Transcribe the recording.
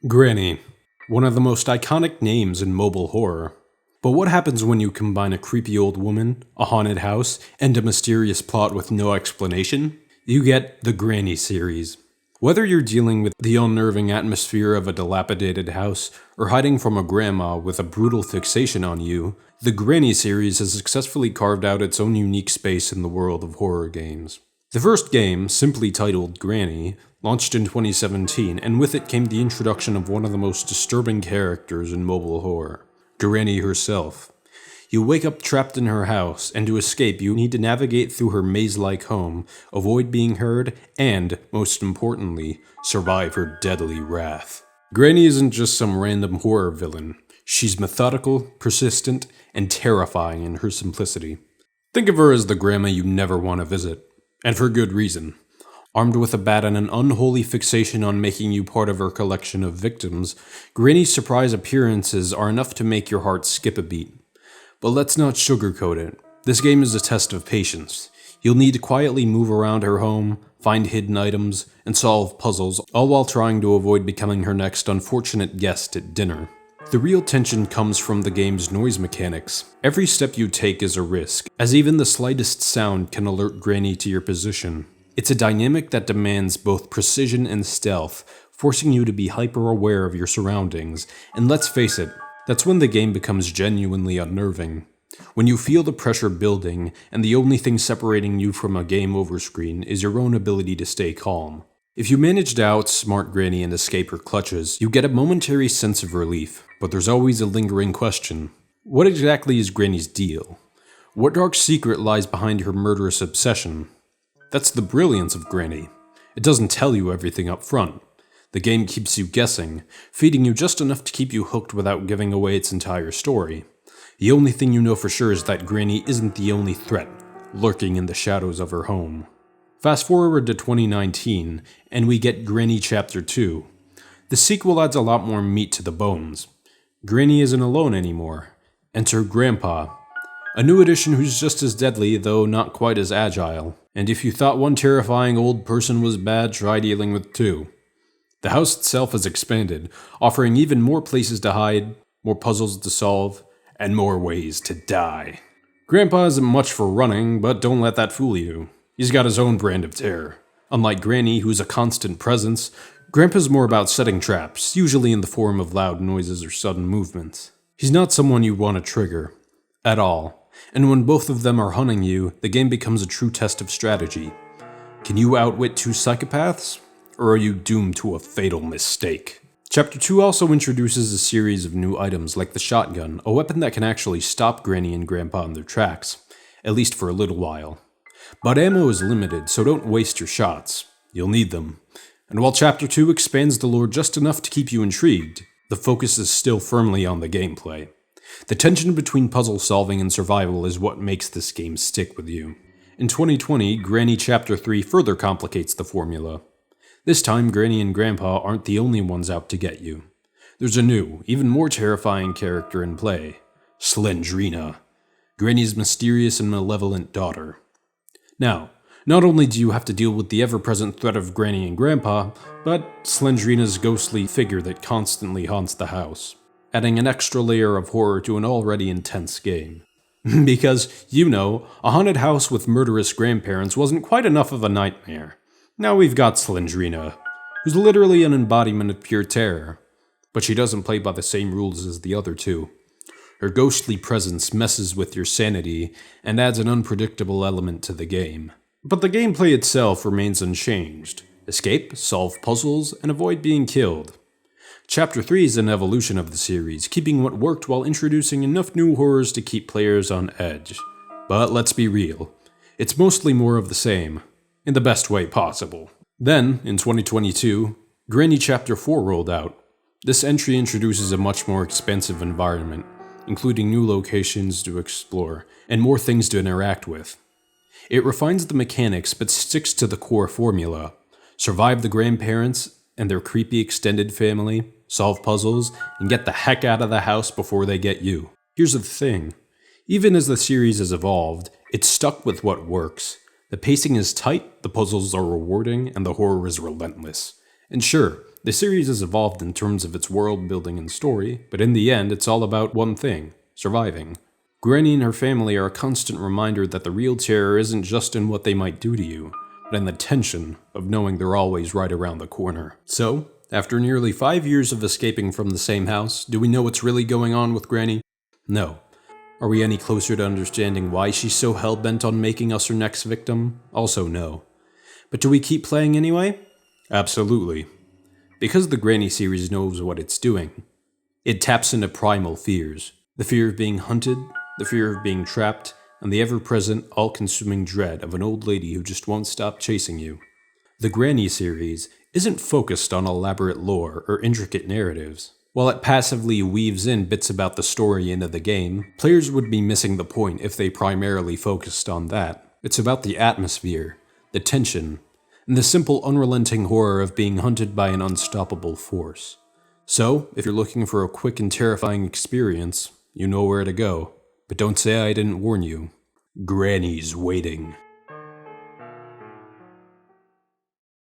Granny, one of the most iconic names in mobile horror. But what happens when you combine a creepy old woman, a haunted house, and a mysterious plot with no explanation? You get the Granny series. Whether you're dealing with the unnerving atmosphere of a dilapidated house or hiding from a grandma with a brutal fixation on you, the Granny series has successfully carved out its own unique space in the world of horror games. The first game, simply titled Granny, launched in 2017, and with it came the introduction of one of the most disturbing characters in mobile horror, Granny herself. You wake up trapped in her house, and to escape you need to navigate through her maze-like home, avoid being heard, and, most importantly, survive her deadly wrath. Granny isn't just some random horror villain. She's methodical, persistent, and terrifying in her simplicity. Think of her as the grandma you never want to visit. And for good reason. Armed with a bat and an unholy fixation on making you part of her collection of victims, Granny's surprise appearances are enough to make your heart skip a beat. But let's not sugarcoat it. This game is a test of patience. You'll need to quietly move around her home, find hidden items, and solve puzzles, all while trying to avoid becoming her next unfortunate guest at dinner. The real tension comes from the game's noise mechanics. Every step you take is a risk, as even the slightest sound can alert Granny to your position. It's a dynamic that demands both precision and stealth, forcing you to be hyper-aware of your surroundings, and let's face it, that's when the game becomes genuinely unnerving. When you feel the pressure building, and the only thing separating you from a game over screen is your own ability to stay calm. If you manage to outsmart Granny and escape her clutches, you get a momentary sense of relief, but there's always a lingering question. What exactly is Granny's deal? What dark secret lies behind her murderous obsession? That's the brilliance of Granny. It doesn't tell you everything up front. The game keeps you guessing, feeding you just enough to keep you hooked without giving away its entire story. The only thing you know for sure is that Granny isn't the only threat lurking in the shadows of her home. Fast forward to 2019, and we get Granny Chapter 2. The sequel adds a lot more meat to the bones. Granny isn't alone anymore. Enter Grandpa, a new addition who's just as deadly, though not quite as agile. And if you thought one terrifying old person was bad, try dealing with two. The house itself has expanded, offering even more places to hide, more puzzles to solve, and more ways to die. Grandpa isn't much for running, but don't let that fool you. He's got his own brand of terror. Unlike Granny, who's a constant presence, Grandpa's more about setting traps, usually in the form of loud noises or sudden movements. He's not someone you want to trigger. At all. And when both of them are hunting you, the game becomes a true test of strategy. Can you outwit two psychopaths? Or are you doomed to a fatal mistake? Chapter 2 also introduces a series of new items like the shotgun, a weapon that can actually stop Granny and Grandpa in their tracks, at least for a little while. But ammo is limited, so don't waste your shots. You'll need them. And while Chapter 2 expands the lore just enough to keep you intrigued, the focus is still firmly on the gameplay. The tension between puzzle solving and survival is what makes this game stick with you. In 2020, Granny Chapter 3 further complicates the formula. This time, Granny and Grandpa aren't the only ones out to get you. There's a new, even more terrifying character in play, Slendrina, Granny's mysterious and malevolent daughter. Now, not only do you have to deal with the ever-present threat of Granny and Grandpa, but Slendrina's ghostly figure that constantly haunts the house, adding an extra layer of horror to an already intense game. Because, a haunted house with murderous grandparents wasn't quite enough of a nightmare. Now we've got Slendrina, who's literally an embodiment of pure terror, but she doesn't play by the same rules as the other two. Her ghostly presence messes with your sanity and adds an unpredictable element to the game. But the gameplay itself remains unchanged. Escape, solve puzzles, and avoid being killed. Chapter 3 is an evolution of the series, keeping what worked while introducing enough new horrors to keep players on edge. But let's be real, it's mostly more of the same, in the best way possible. Then, in 2022, Granny Chapter 4 rolled out. This entry introduces a much more expansive environment, including new locations to explore, and more things to interact with. It refines the mechanics but sticks to the core formula. Survive the grandparents and their creepy extended family, solve puzzles, and get the heck out of the house before they get you. Here's the thing. Even as the series has evolved, it's stuck with what works. The pacing is tight, the puzzles are rewarding, and the horror is relentless. And sure, The series has evolved in terms of its world building and story, but in the end, it's all about one thing: surviving. Granny and her family are a constant reminder that the real terror isn't just in what they might do to you, but in the tension of knowing they're always right around the corner. So, after nearly 5 years of escaping from the same house, do we know what's really going on with Granny? No. Are we any closer to understanding why she's so hell-bent on making us her next victim? Also no. But do we keep playing anyway? Absolutely. Because the Granny series knows what it's doing. It taps into primal fears. The fear of being hunted, the fear of being trapped, and the ever-present, all-consuming dread of an old lady who just won't stop chasing you. The Granny series isn't focused on elaborate lore or intricate narratives. While it passively weaves in bits about the story into the game, players would be missing the point if they primarily focused on that. It's about the atmosphere, the tension, and the simple unrelenting horror of being hunted by an unstoppable force. So, if you're looking for a quick and terrifying experience, you know where to go. But don't say I didn't warn you. Granny's waiting.